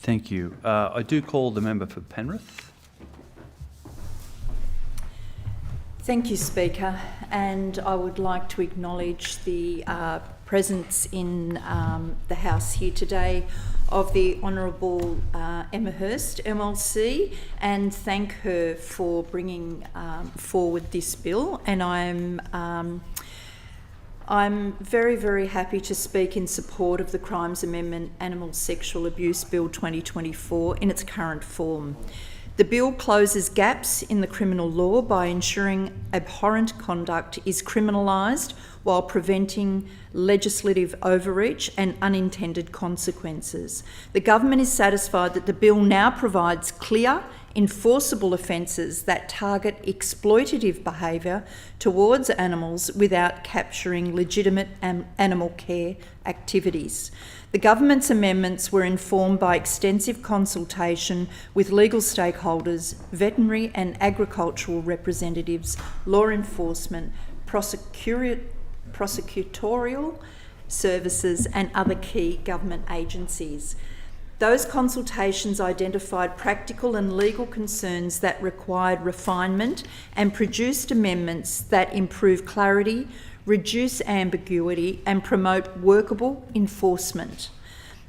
Thank you. I do call the member for Penrith. Thank you, Speaker, and I would like to acknowledge the presence in the House here today of the Honourable Emma Hurst, MLC, and thank her for bringing forward this bill. And I'm very, very happy to speak in support of the Crimes Amendment Animal Sexual Abuse Bill 2024 in its current form. The bill closes gaps in the criminal law by ensuring abhorrent conduct is criminalised while preventing legislative overreach and unintended consequences. The government is satisfied that the bill now provides clear, enforceable offences that target exploitative behaviour towards animals without capturing legitimate animal care activities. The government's amendments were informed by extensive consultation with legal stakeholders, veterinary and agricultural representatives, law enforcement, prosecutorial services and other key government agencies. Those consultations identified practical and legal concerns that required refinement and produced amendments that improve clarity, reduce ambiguity and promote workable enforcement.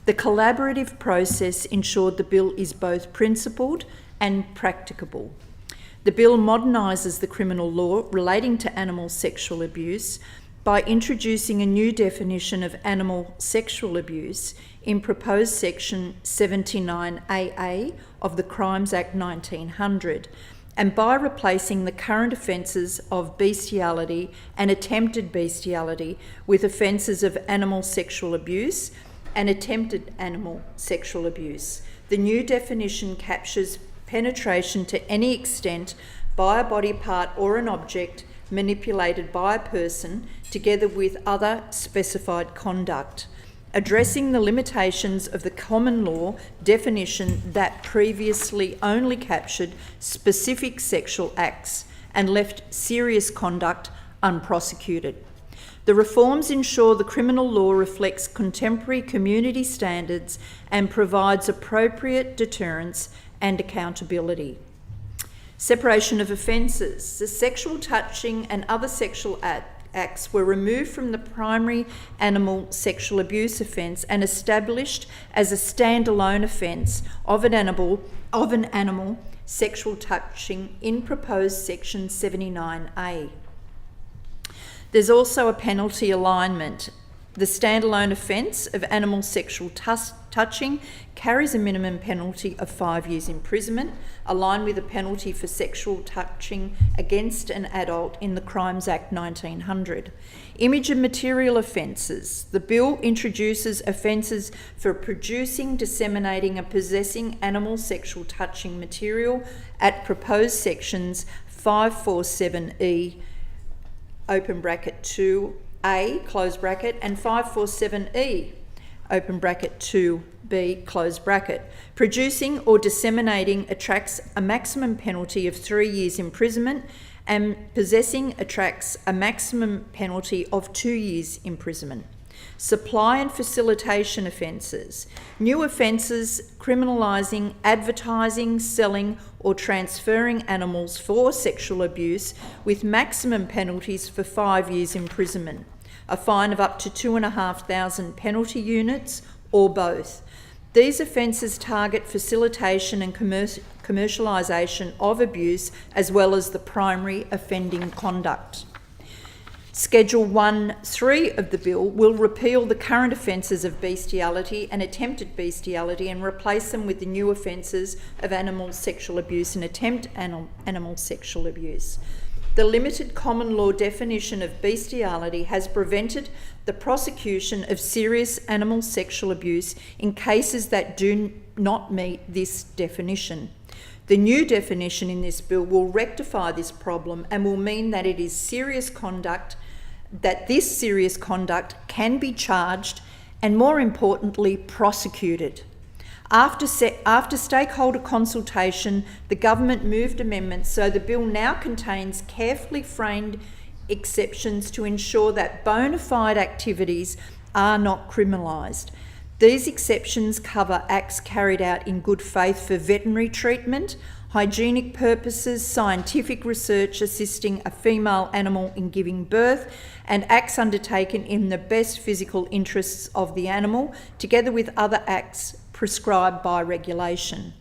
The collaborative process ensured the bill is both principled and practicable. The bill modernises the criminal law relating to animal sexual abuse by introducing a new definition of animal sexual abuse in proposed section 79AA of the Crimes Act 1900, and by replacing the current offences of bestiality and attempted bestiality with offences of animal sexual abuse and attempted animal sexual abuse. The new definition captures penetration to any extent by a body part or an object manipulated by a person, together with other specified conduct, addressing the limitations of the common law definition that previously only captured specific sexual acts and left serious conduct unprosecuted. The reforms ensure the criminal law reflects contemporary community standards and provides appropriate deterrence and accountability. Separation of offences. The sexual touching and other sexual acts were removed from the primary animal sexual abuse offence and established as a standalone offence of an animal sexual touching in proposed section 79A. There's also a penalty alignment. The standalone offence of animal sexual touching carries a minimum penalty of 5 years imprisonment, aligned with a penalty for sexual touching against an adult in the Crimes Act 1900. Image and material offences. The bill introduces offences for producing, disseminating and possessing animal sexual touching material at proposed sections 547E, open bracket 2A, close bracket, and 547E, open bracket 2B, close bracket. Producing or disseminating attracts a maximum penalty of 3 years imprisonment, and possessing attracts a maximum penalty of 2 years imprisonment. Supply and facilitation offences. New offences criminalising advertising, selling or transferring animals for sexual abuse with maximum penalties for 5 years imprisonment, a fine of up to 2,500 penalty units or both. These offences target facilitation and commercialisation of abuse as well as the primary offending conduct. Schedule 1.3 of the bill will repeal the current offences of bestiality and attempted bestiality and replace them with the new offences of animal sexual abuse and attempt animal sexual abuse. The limited common law definition of bestiality has prevented the prosecution of serious animal sexual abuse in cases that do not meet this definition. The new definition in this bill will rectify this problem and will mean that it is serious conduct, that this serious conduct can be charged and, more importantly, prosecuted. After stakeholder consultation, the government moved amendments so the bill now contains carefully framed exceptions to ensure that bona fide activities are not criminalised. These exceptions cover acts carried out in good faith for veterinary treatment, hygienic purposes, scientific research assisting a female animal in giving birth, and acts undertaken in the best physical interests of the animal, together with other acts prescribed by regulation.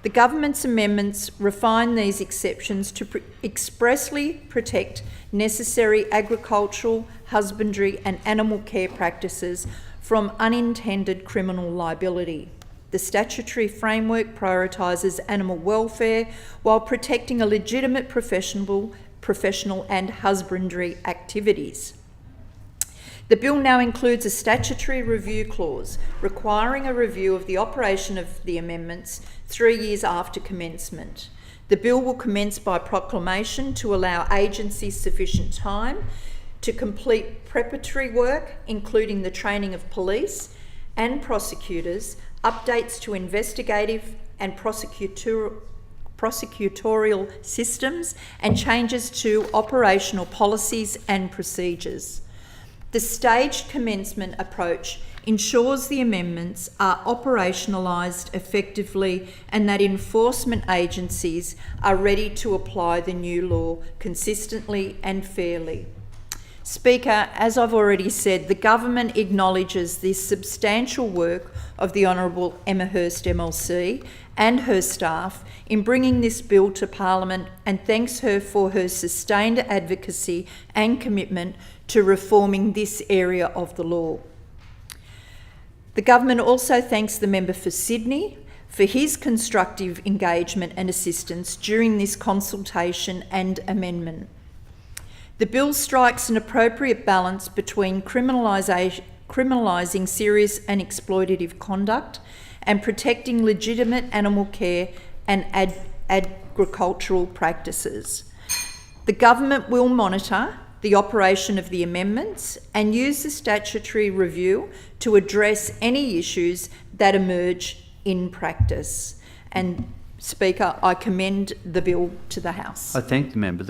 The government's amendments refine these exceptions to expressly protect necessary agricultural, husbandry and animal care practices from unintended criminal liability. The statutory framework prioritises animal welfare while protecting a legitimate professional and husbandry activities. The bill now includes a statutory review clause requiring a review of the operation of the amendments 3 years after commencement. The bill will commence by proclamation to allow agencies sufficient time to complete preparatory work, including the training of police and prosecutors, updates to investigative and prosecutorial systems, and changes to operational policies and procedures. The staged commencement approach ensures the amendments are operationalised effectively and that enforcement agencies are ready to apply the new law consistently and fairly. Speaker, as I've already said, the government acknowledges the substantial work of the Honourable Emma Hurst MLC and her staff in bringing this bill to Parliament, and thanks her for her sustained advocacy and commitment to reforming this area of the law. The government also thanks the member for Sydney for his constructive engagement and assistance during this consultation and amendment. The bill strikes an appropriate balance between criminalising serious and exploitative conduct and protecting legitimate animal care and agricultural practices. The government will monitor the operation of the amendments and use the statutory review to address any issues that emerge in practice. And Speaker, I commend the bill to the House. I thank the member.